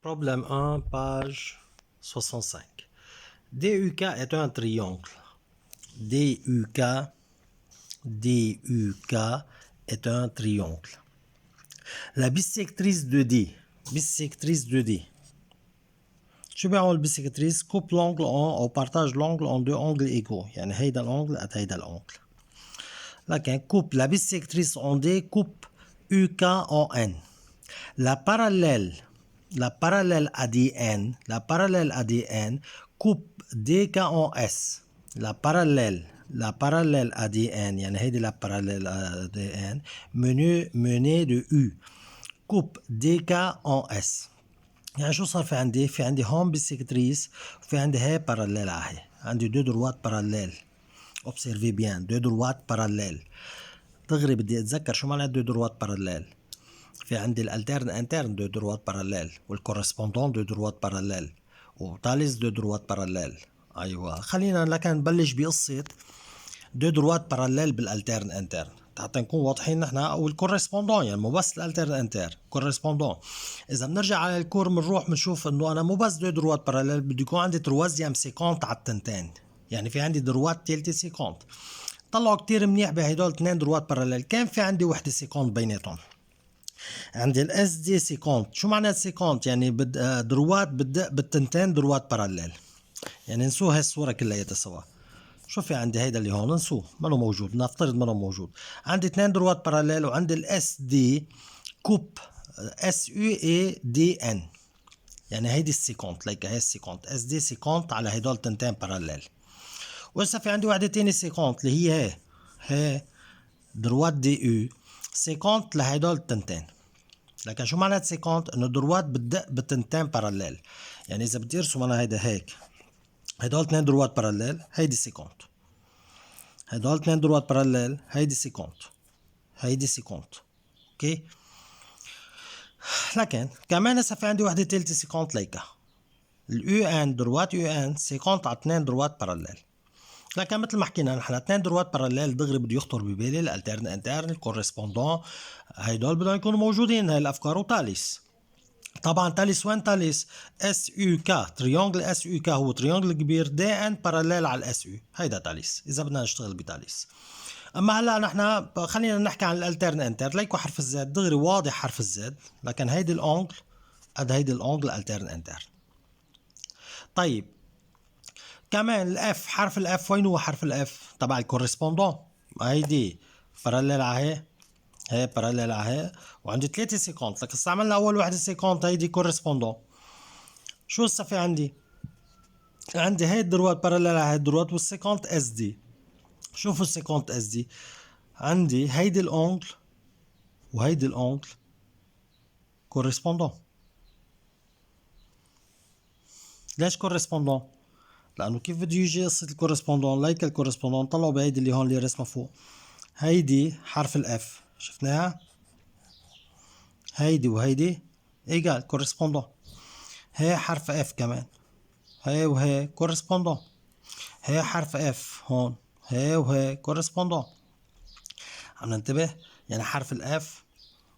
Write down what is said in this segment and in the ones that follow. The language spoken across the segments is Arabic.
Problème 1, page 65. DUK est un triangle. DUK est un triangle. La bisectrice de D. شو بيعمل bisectrice؟ coupe l'angle أو partage l'angle en deux angles égaux. يعني هيدا الانجل قد هيدا الانجل. لكن coupe la bisectrice en D coupe UK en N. La parallèle ADN coupe DK en S. La parallèle ADN يعني هيدي la parallèle ADN menée de U coupe DK en S. يعني شو صار في عندي؟ في عندي هون bisectrice وفي عندي هي parallèle اهي. عندي deux droites parallèles. Observez bien, deux droites parallèles. دغري بدي اتذكر شو معنى deux droites parallèles. في عندي الالترن انترن دو دروات باراليل والكورسبوندون دو دروات باراليل وتاليس دو دروات باراليل. ايوه خلينا لكن نبلش بقصه دو دروات باراليل بالالترن انترن حتى نكون واضحين نحن. والكورسبوندون يعني مو بس الالترن انترن كورسبوندون. اذا بنرجع على الكور بنروح بنشوف انه انا مو بس دو دروات باراليل بده يكون عندي تروازيام سيكونت على التنتين. يعني في عندي دروات تالتة سيكونت. طلعوا كتير منيح بهدول اثنين دروات باراليل. كان في عندي وحده سيكونت بيناتهم. عندي الاس دي سيكونت. شو معنى سيكونت؟ يعني دروات بدق بالتنتين دروات باراليل. يعني نسوا هاي الصوره كلياتها سوا. شو في عندي هيدا اللي هون نسوه منه موجود. نفترض منه موجود. عندي اثنين دروات باراليل وعندي الاس دي كوب اس يو اي دي ان. يعني هيدي السيكونت ليك هي السيكونت اس دي سيكونت على هدول تنتين باراليل. وهسه في عندي وحده ثانيه سيكونت اللي هي دروات دي يو سيكونت لهدول التنتين. لكن شو معنات سيكونت؟ انه دروات بتدق بتنتين باراليل. يعني اذا بدي ارسم انا هيدا هيك هدول اثنين دروات باراليل هيدي سيكونت. هدول اثنين دروات باراليل هيدي سيكونت. هيدي سيكونت. اوكي. لكن كمان هسه في عندي وحده ثالثه سيكونت ليكا. اليو ان دروات يو ان سيكونت على اثنين دروات باراليل. لكن مثل ما حكينا نحن اثنين دروات باراليل دغري بده يخطر ببالي الالترن انترن الكورسبوندون. هدول بدهم يكونوا موجودين هاي الافكار وتاليس. طبعا تاليس وين تاليس؟ اس يو كا. تريونجل اس يو كا هو تريونجل كبير دي ان باراليل على الاس يو. هيدا تاليس اذا بدنا نشتغل بتاليس. اما هلا نحن خلينا نحكي عن الالترن انتر. ليكو حرف الزد دغري واضح حرف الزد. لكن هيدي الانجل قد هيدي الانجل الترن انتر. طيب كمان الاف حرف الاف وين هو حرف الاف؟ تبع الكورسبوندون. هيدي باراليل على هي باراليل على هي وعندي 3 سيكونت. لكن استعملنا اول وحده سيكونت هيدي كورسبوندون. شو هسه في عندي؟ عندي هي الدروات باراليل على هي الدروات والسيكونت اس دي. شوفوا السيكونت اس دي. عندي هيدي الانجل وهيدي الانجل كورسبوندون. ليش كورسبوندون؟ لانه كيف بده يجي قصه الكورسبوندون؟ ليك الكورسبوندون طلعوا بهيدي اللي هون اللي رسمه فوق. هيدي حرف الاف شفناها؟ هيدي وهيدي ايجال كورسبوندون. هي حرف اف كمان. هي وهي كورسبوندون. هي حرف اف هون. هي وهي كورسبوندون. عم ننتبه؟ يعني حرف الاف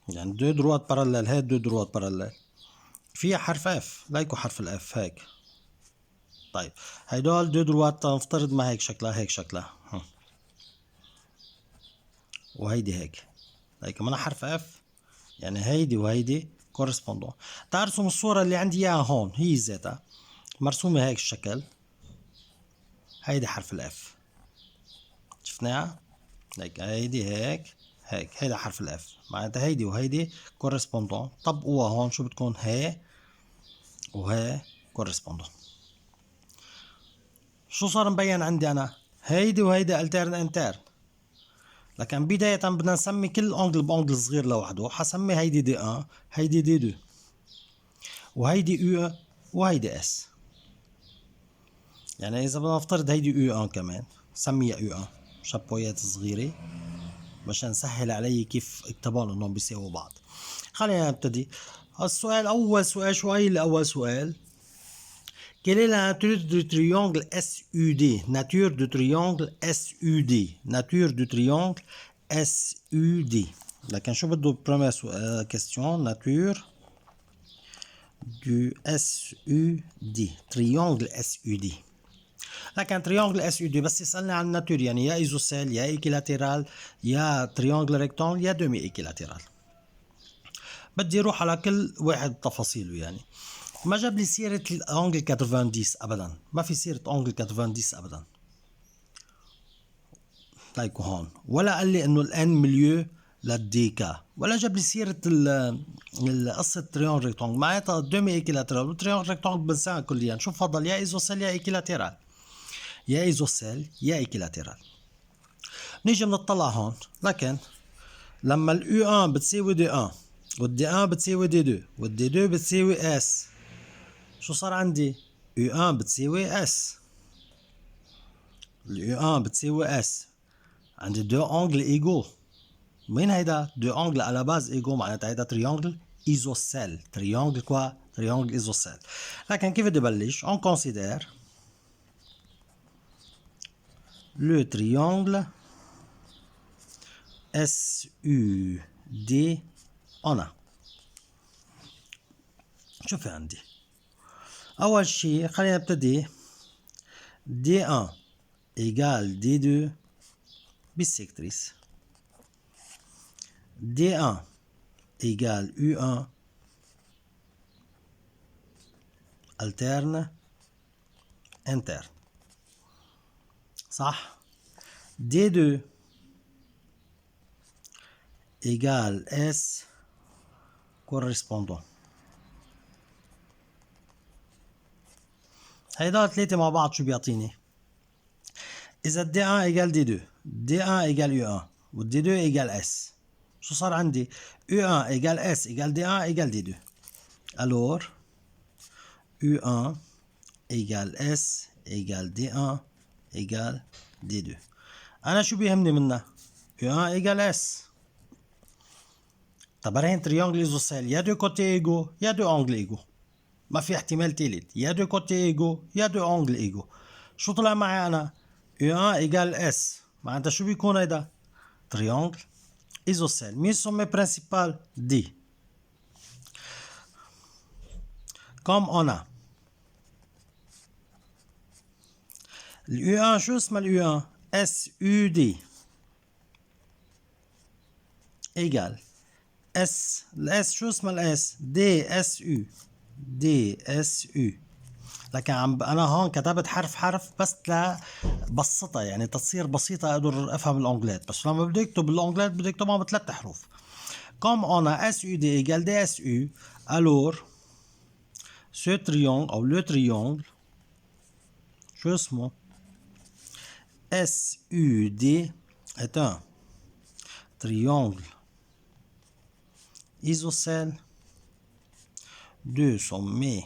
يعني دو دروات باراليل. هي دو دروات باراليل فيها حرف اف. ليكو حرف الاف هيك. طيب هيدول دو دروات نفترض ما هيك شكلها. هيك شكلها وهيدي هيك. هي كمان حرف اف. يعني هيدي وهيدي كورسبوندون. تعرفوا الصورة اللي عندي اياها هون هي ذاتها مرسومة هيك الشكل. هيدي حرف الاف شفناها؟ هيك هيدي هيك هيدا حرف الاف. معناتها هيدي وهيدي كورسبوندون. طبقوها هون شو بتكون؟ هي وهي كورسبوندون. شو صار مبين عندي انا؟ هيدي وهيدي الترن انترن. لكن بداية بدنا نسمي كل انجل بانجل صغير لوحده. حسمي هيدي دي 1 هيدي دي 2 وهيدي يو وهيدي اس. يعني اذا بدنا نفترض هيدي يو 1 كمان سميها يو 1 شابويات صغيرة مشان نسهل علي كيف اكتبون انهم بيساووا بعض. خلينا نبتدي. السؤال اول سؤال شو هي الاول سؤال؟ Quelle est la nature du triangle SUD? Nature du triangle SUD. Nature du triangle SUD. لكن شو بده première question nature du SUD. triangle SUD. لكن triangle SUD بس يسألني عن الناتور، يعني يا ايزوسيل يا ايكيلاترال يا تريانجل ريكتانجل يا دومي ايكيلاترال. بدي اروح على كل واحد تفاصيله. يعني ما جاب لي سيرة الانجل 90 ابدا، ما في سيرة انجل 90 ابدا ليكو هون، ولا قال لي انه الان مليو للديكا، ولا جاب لي سيرة قصة تريون ريكتونغل. معناتها دومي ايكيلاترال وتريون ريكتونغل بنساها كليا. شو فضل، يا ايزوسيل يا ايكيلاترال، يا ايزوسيل يا ايكيلاترال. نيجي بنطلع هون، لكن لما اليو 1 بتساوي دي 1 والدي 1 بتساوي دي 2 والدي 2 بتساوي اس، شو صار عندي؟ يو 1 بتساوي اس، اليو 1 بتساوي اس، عندي دو انجل ايجو. مين هيدا؟ دو انجل على باز ايجو، معناتها هيدا تريانجل ايزوسيل. تريانجل كوا؟ تريانجل ايزوسيل. لكن كيف بدي بلش؟ اون كونسيدير لو تريانجل اس يو دي انا. شو في عندي؟ اول شي خلينا نبتدي دي 1 ايجال دي 2 بالسيكتريس، دي 1 égale U1 alterne interne. صح؟ D2 égale S correspondant. هيدا ثلاثة مع بعض شو بيعطيني؟ إذا D1 égale D2 D1 égale U1 والD2 égale S، شو صار عندي؟ U1 égale S égale D1 égale D2. Alors U1 égale S égale D1 égale D2. أنا شو بيهمني منها؟ U1 égale S. طب هين تريانجل ايزوسيل يا دو كوتي ايجو يا دو انجل ايجو، ما في احتمال تالت، يا دو كوتي ايجو يا دو انجل ايجو. شو طلع معي انا؟ U1 ايجال اس، معناتها شو بيكون هيدا؟ تريانجل ايزوسيل. مين سمي برينسيبال؟ دي. كوم انا اليو 1 شو اسمها اليو 1؟ اس يو دي ايجال اس، الاس شو اسمها الاس؟ دي اس يو، دي اس يو. لكن انا هون كتبت حرف حرف بس لبسطها، يعني تصير بسيطة اقدر افهم الانجلات، بس لما بدي اكتب الانجلات بدي اكتبها بثلاث حروف. Comme on a SUD égale DSU, alors ce triangle ou le triangle شو اسمه؟ SUD est un triangle isocèle de sommet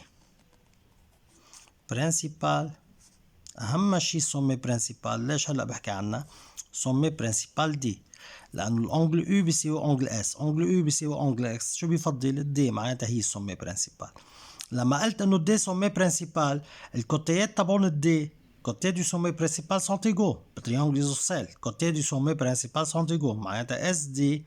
principal. أهم شيء sommet principal. ليش هلا بحكي عنها؟ sommet principal دي، لأنه الأنجل U بيساوي أنجل S، أنجل U بيساوي أنجل X. شو بيفضل؟ الدي، معناتها هي sommet principal. لما قلت إنه الدي sommet principal، الكوتيات تبعون الدي côtés du sommet principal sont égaux بتريانجل isocèle. côtés du sommet principal sont égaux، معناتها SD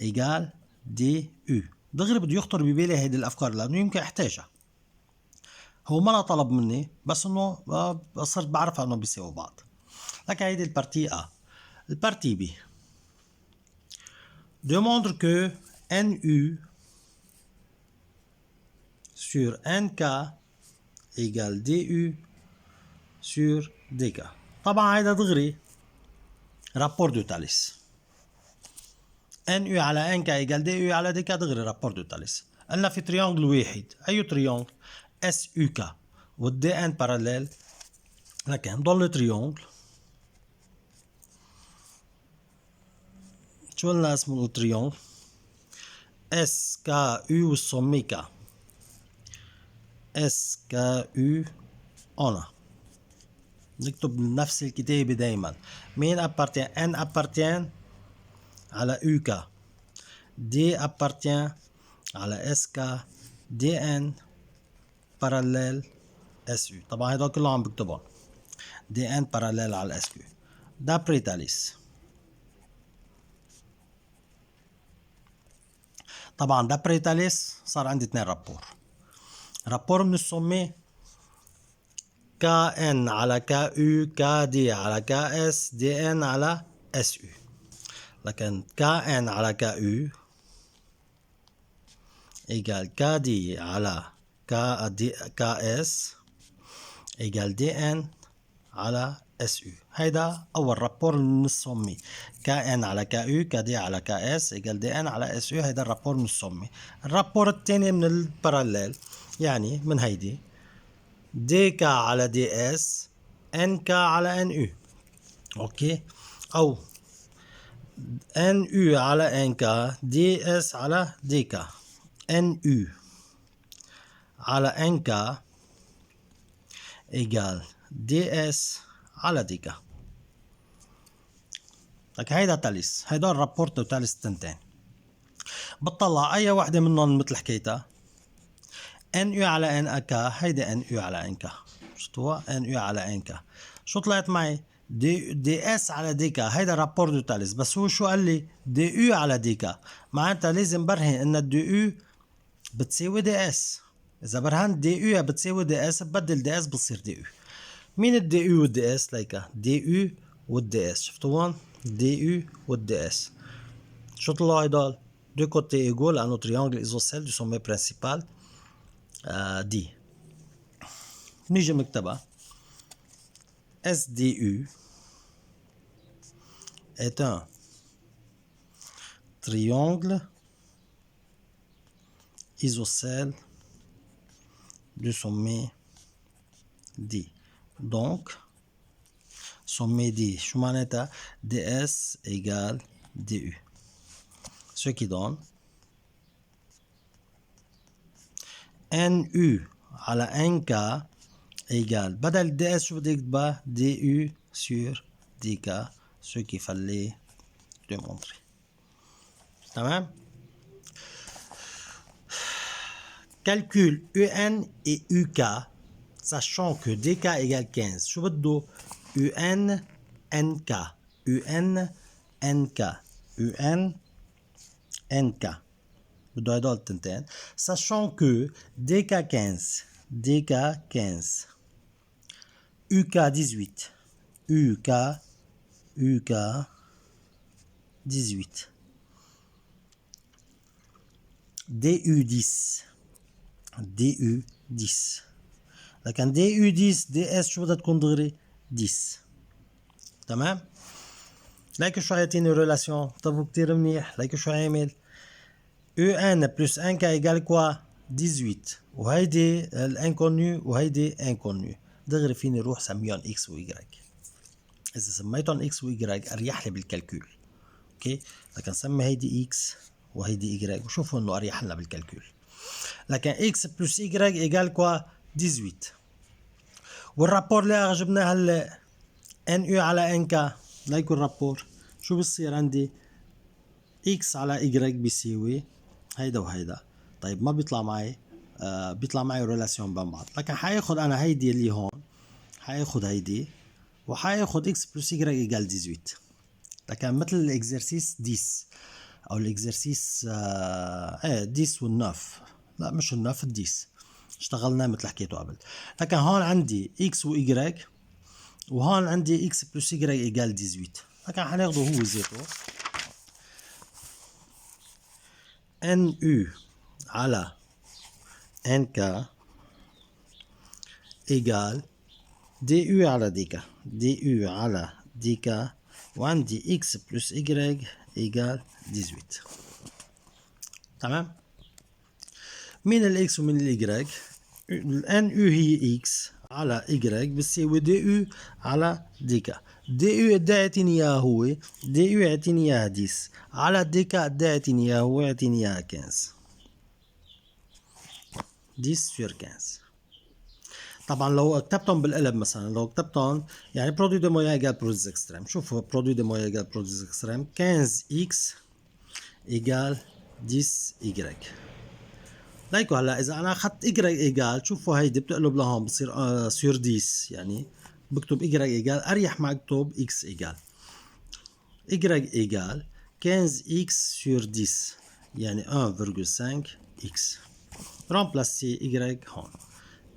égale DU. دغري بده يخطر ببالي هيدي الأفكار لأنه يمكن أحتاجها. هو ما طلب مني، بس إنه صرت بعرفها إنه بيساووا بعض. لكن هيدي البارتي A. البارتي B démontre que NU sur NK égale DU sur DK. طبعا هيدا دغري رابور دو تاليس. NU على NK égale DU على DK دغري رابور دو تاليس. قلنا في تريانجل واحد، أي تريانجل؟ SUK والدي ان باراليل. لكن ضل تريانجل شو قلنا اسمه التريانجل؟ اس كا يو والسومي كا، اس كا يو انا. نكتب نفس الكتابة دايما. مين ابارتيان؟ ان ابارتيان على يو كا، دي ابارتيان على اس كا، دي ان باراليل اس يو. طبعا هدول كلهم عم بكتبهم دي ان باراليل على اس يو. دابري تاليس. طبعا دابري تاليس صار عندي 2 رابور. رابور من السومي KN على KU KD على KS DN على SU. لكن KN على KU égale KD على KS égale DN على SU. هيدا أول رابور من السومي KN على KU KD على KS égale DN على SU. هيدا الرابور من السومي. الرابور الثاني من الباراليل يعني من هيدي DK على DS NK على NU. اوكي، او NU على NK DS على DK NU على NK equal DS على DK. لك هيدا تاليس، هيدا الرابورت تاليس تنتين. بتطلع اي وحده منهم مثل حكيتها NU على NK هيدا NU على NK. شفتوها؟ NU على NK. شو طلعت معي؟ دي اس على دي كا. هيدا رابور دو تاليس. بس هو شو قال لي؟ دي يو على دي كا. معناتها لازم برهن ان الدي يو بتساوي دي اس. اذا برهنت دي يو بتساوي دي اس ببدل دي اس بتصير دي يو. مين الدي يو والدي اس؟ ليكا دي يو والدي اس. شفتوا هون؟ دي يو والدي اس. شو طلعوا هيدول؟ دو كوتي ايغول لانه تريانجل ايزوسيل دو سومي برينسيبال دي. نيجي مكتبها SDU est un triangle isocèle du sommet D. Donc, sommet D, شو معناتها؟ DS égale DU. Ce qui donne NU على NK égale بدل DS شو بدي اكتبها؟ DU sur DK. Ce qu'il fallait démontrer. تمام؟ Calcule UN et UK sachant que DK égale 15. شو بده؟ UN NK UN NK UN NK بده هدول التنتين. sachant que DK 15 DK 15 UK 18 UK 18 DU 10 DU 10. لكن DU 10 DS شو بدها تكون دغري؟ 10. تمام؟ ليك شو عيطيني ريلاسيون. طب كتير منيح. ليك شو عامل؟ UN plus 1K égale quoi؟ 18. وهيدي الانكونيو وهيدي انكونيو. دغري فيني روح سميهم X و Y. إذا سميتهم X و Y أريح لي بالكالكول. اوكي؟ لكن سمي هيدي X وهيدي Y وشوفوا إنه أريح لنا بالكالكول. لكن X plus Y égale quoi؟ 18. والرابور اللي جبناه هلا NU على NK. ليكو الرابور شو بصير عندي؟ X على Y بيساوي هيدا وهيدا. طيب ما بيطلع معي بيطلع معي ريلاسيون بين بعض. لكن حاخد انا هيدي اللي هون، حاخد هيدي وحاخد X plus Y égale 18. لكن مثل الاكزرسيس 10 او الاكزرسيس 10 والناف. لا مش الناف 10 اشتغلنا مثل حكيته قبل. لكن هون عندي X و Y وهون عندي X plus Y égale 18. لكن حناخده هو ذاته NU على NK égale DU على DK DU على DK وعندي X plus Y égale 18. تمام؟ مين ال X ومين ال Y؟ ال NU هي X على Y بتساوي DU على DK. DU قد اعطيني اياه هو؟ DU اعطيني اياها 10 على DK قد اعطيني اياه هو؟ اعطيني اياها 15. 10 sur 15. طبعا لو كتبتهم بالقلب مثلا، لو كتبتهم يعني برودوي دي مويان ايجال برودوي اكستريم. شوفوا برودوي دي مويان ايجال برودوي اكستريم 15x ايجال 10y. ليكو هلا اذا انا اخذت y ايجال، شوفوا هيدي بتقلب لهون بصير سور 10 يعني بكتب y ايجال. اريح ما اكتب x ايجال. y ايجال 15x sur 10 يعني 1.5x. remplacer y هون.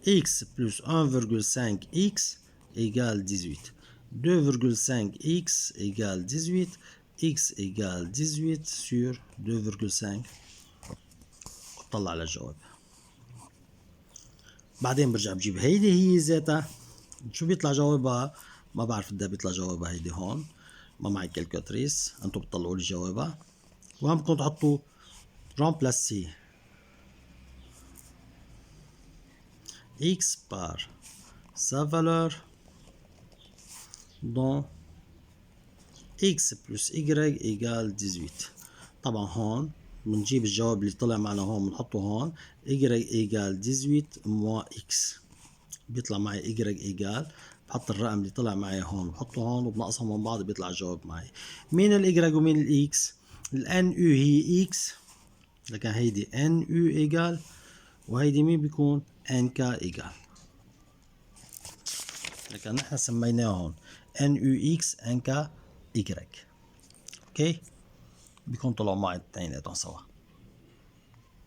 x plus 1,5x égale 18. 2,5x égale 18. x égale 18 sur 2,5. وطلع على الجواب. بعدين برجع بجيب هيدي هي ذاتها. شو بيطلع جوابها؟ ما بعرف قد بيطلع جوابها هيدي هون. ما معي كالكولاتريس، انتم بتطلعوا لي جوابها. وهم بدكم تحطوا remplacer x par sa valeur dans x plus y égale 18. طبعا هون بنجيب الجواب اللي طلع معنا هون بنحطه هون. y égale 18 moins x بيطلع معي y égale، بحط الرقم اللي طلع معي هون بحطه هون وبنقصهم من بعض بيطلع الجواب معي. مين ال y ومين ال x؟ ال nu هي x، لكن هيدي nu égale، وهيدي مين بيكون nk égale. لكن نحن سميناه هون nux nk y. اوكي، بيكون طلعوا معي الاثنيناتهم سوا.